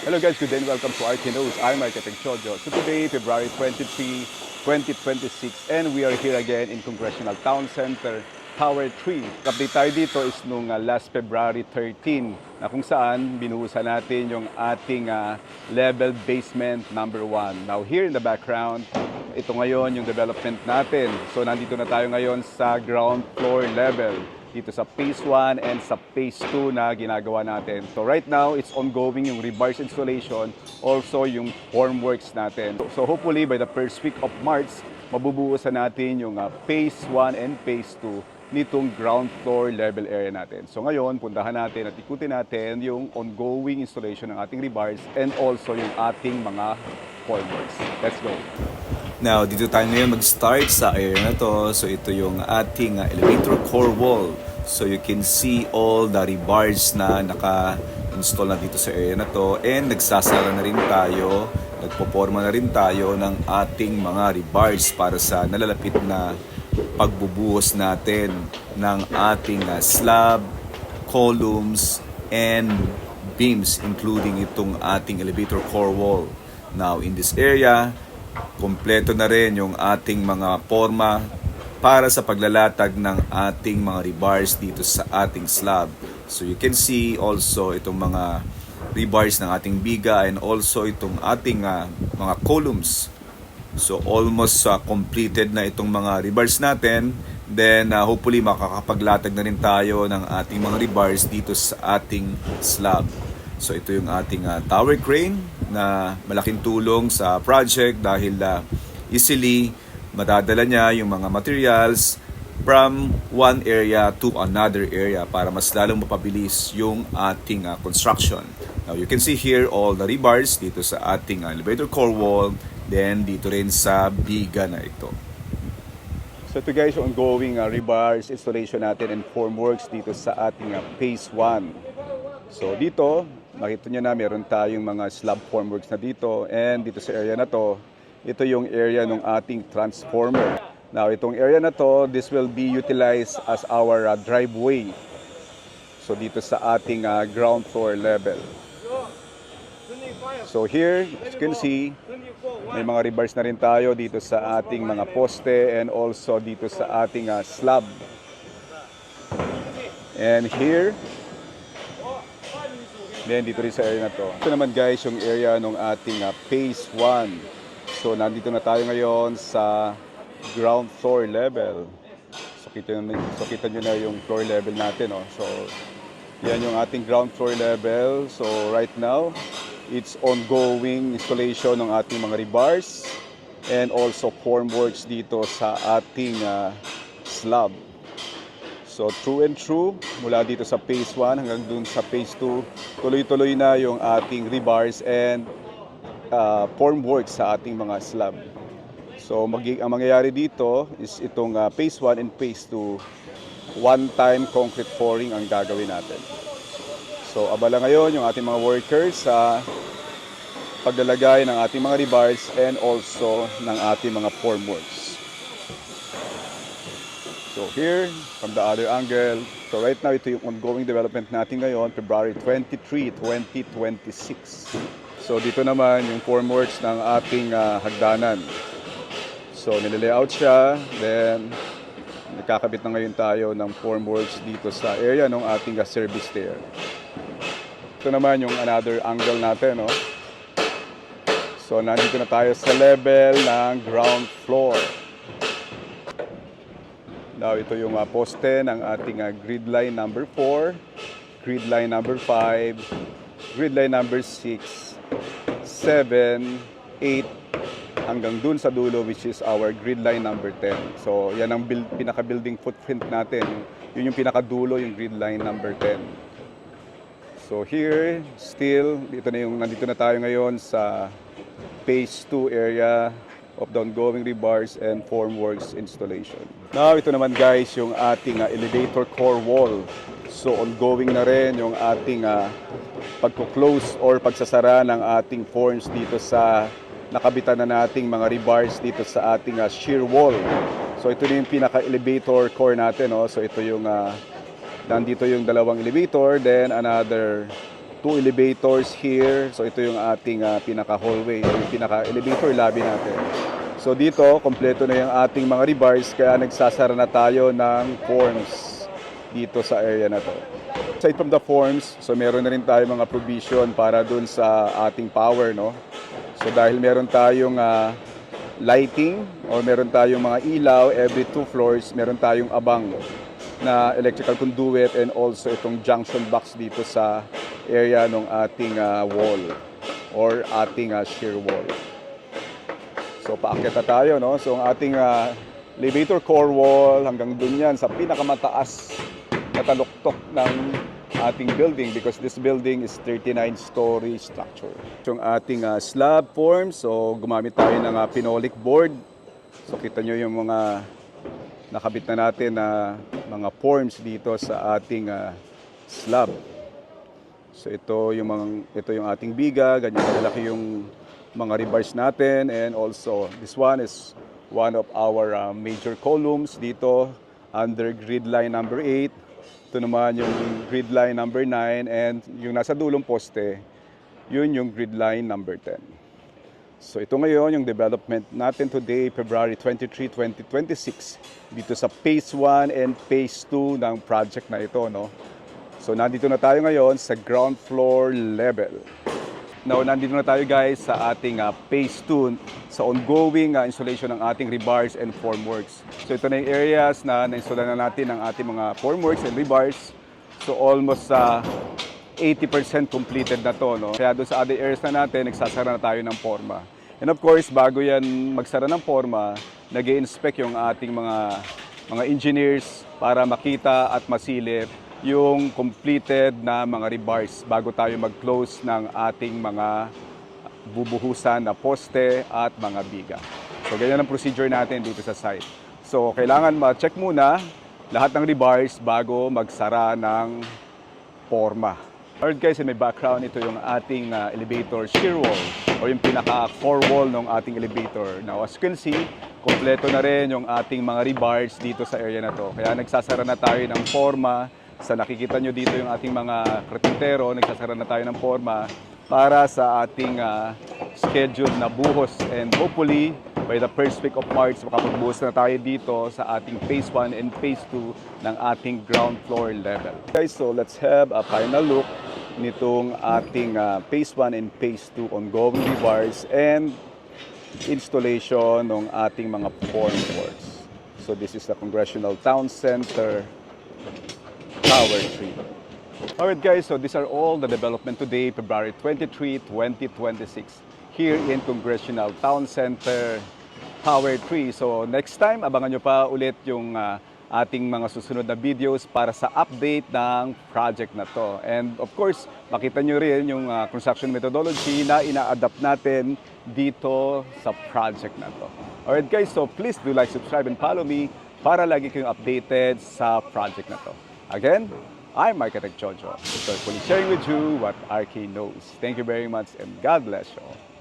Hello guys, good day and welcome to RK News. I'm Architect Chojo. So today, February 23, 2026, and we are here again in Congressional Town Center, Tower 3. Update tayo dito is nung last February 13 na kung saan binuhusan natin yung ating level basement number 1. Now here in the background, ito ngayon yung development natin. So nandito na tayo ngayon sa ground floor level dito sa phase 1 and sa phase 2 na ginagawa natin. So right now, it's ongoing yung rebars installation, also yung formworks natin. So hopefully by the first week of March, mabubuhusan natin yung phase 1 and phase 2 nitong ground floor level area natin. So ngayon, puntahan natin at ikutin natin yung ongoing installation ng ating rebars and also yung ating mga formworks. Let's go! Now, dito tayo ngayon mag-start sa area na to. So, ito yung ating elevator core wall. So, you can see all the rebars na naka-install na dito sa area na to. And nagsasara na rin tayo, nagpoporma na rin tayo ng ating mga rebars para sa nalalapit na pagbubuhos natin ng ating slab, columns, and beams, including itong ating elevator core wall. Now, in this area, kompleto na rin yung ating mga forma para sa paglalatag ng ating mga rebars dito sa ating slab. So you can see also itong mga rebars ng ating biga and also itong ating mga columns. So almost completed na itong mga rebars natin. Then hopefully makakapaglatag na rin tayo ng ating mga rebars dito sa ating slab. So ito yung ating tower crane na malaking tulong sa project dahil easily madadala niya yung mga materials from one area to another area para mas lalong mapabilis yung ating construction. Now you can see here all the rebars dito sa ating elevator core wall, then dito rin sa biga na ito. So ito guys, yung ongoing rebars installation natin and formworks dito sa ating phase 1. So dito, makita nyo na meron tayong mga slab formworks na dito, and dito sa area na to, ito yung area ng ating transformer. Now itong area na to, this will be utilized as our driveway. So dito sa ating ground floor level. So here, as you can see, may mga rebars na rin tayo dito sa ating mga poste and also dito sa ating slab. And here, then dito rin sa area na to. Ito naman guys yung area ng ating phase 1. So nandito na tayo ngayon sa ground floor level. So kita nyo na yung floor level natin. Oh. So yan yung ating ground floor level. So right now, it's ongoing installation ng ating mga rebars and also formworks dito sa ating slab. So true and true, mula dito sa phase 1 hanggang dun sa phase 2, tuloy-tuloy na yung ating rebars and formworks sa ating mga slab. So ang mangyayari dito is itong phase 1 and phase 2, one-time concrete pouring ang gagawin natin. So abala ngayon yung ating mga workers sa paglalagay ng ating mga rebars and also ng ating mga formworks. So here, from the other angle, so right now ito yung ongoing development natin ngayon, February 23, 2026. So dito naman yung formworks ng ating hagdanan. So nililayout siya, then nagkakabit na ngayon tayo ng formworks dito sa area ng ating service stair. Ito naman yung another angle natin, no? So nandito na tayo sa level ng ground floor. Now, ito yung poste ng ating grid line number 4, grid line number 5, grid line number 6, 7, 8, hanggang dun sa dulo which is our grid line number 10. So, yan ang pinaka-building footprint natin. Yun yung pinakadulo, yung grid line number 10. So, here, still, nandito na tayo ngayon sa phase 2 area of the ongoing rebars and formworks installation. Now, ito naman guys yung ating elevator core wall. So, ongoing na rin yung ating pagko-close or pagsasara ng ating forms dito sa nakabitan na nating mga rebars dito sa ating shear wall. So, ito na yung pinaka-elevator core natin. No? So, ito yung nandito yung dalawang elevator, then another 2 elevators here. So ito yung ating pinaka-hallway, yung pinaka-elevator lobby natin. So dito, kompleto na yung ating mga rebars, kaya nagsasara na tayo ng forms dito sa area na to. Aside from the forms, so meron na rin tayo mga provision para dun sa ating power, no? So dahil meron tayong lighting or meron tayong mga ilaw every 2 floors, meron tayong abang na electrical conduit and also itong junction box dito sa area ng ating wall or ating shear wall. So paakyat na tayo, no? So ang ating elevator core wall hanggang dun yan sa pinakamataas na taluktok ng ating building because this building is 39-story structure. So ang ating slab form, so gumamit tayo ng phenolic board. So kita nyo yung mga nakabit na natin na mga forms dito sa ating slab. So ito yung ating biga, ganyan kalaki yung mga rebars natin, and also this one is one of our major columns dito under grid line number 8. Ito naman yung grid line number 9, and yung nasa dulong poste, yun yung grid line number 10. So ito ngayon yung development natin today, February 23, 2026, dito sa Phase 1 and Phase 2 ng project na ito, no? So nandito na tayo ngayon sa ground floor level. Now, nandito na tayo guys sa ating Phase 2 sa ongoing installation ng ating rebars and formworks. So ito na yung areas na na-install na natin ng ating mga formworks and rebars. So almost 80% completed na to, no? Kaya doon sa other areas na natin, nagsasara na tayo ng forma. And of course, bago yan magsara ng forma, nag-i-inspect yung ating mga engineers para makita at masilip yung completed na mga rebars bago tayo mag-close ng ating mga bubuhusan na poste at mga biga. So ganyan ang procedure natin dito sa site. So kailangan ma-check muna lahat ng rebars bago magsara ng forma. Alright guys, in my background, ito yung ating elevator shear wall o yung pinaka-core wall ng ating elevator. Now as you can see, kompleto na rin yung ating mga rebars dito sa area na to. Kaya nagsasara na tayo ng forma. Sa nakikita nyo dito yung ating mga karpintero, nagsasara na tayo ng forma para sa ating scheduled na buhos. And hopefully, by the first week of March, makapagbuhos na tayo dito sa ating Phase 1 and Phase 2 ng ating ground floor level. Guys, so let's have a final look nitong ating Phase 1 and Phase 2 ongoing rebars and installation ng ating mga formworks. So this is the Congressional Town Center Tower 3. Alright guys, so these are all the development today, February 23, 2026, here in Congressional Town Center Tower 3. So next time, abangan nyo pa ulit yung ating mga susunod na videos para sa update ng project na to. And of course, makita nyo rin yung construction methodology na ina-adapt natin dito sa project na to. Alright guys, so please do like, subscribe, and follow me para lagi kayong updated sa project na to. Again, I'm Architect Jojo, joyfully sharing with you what RK knows. Thank you very much and God bless you all.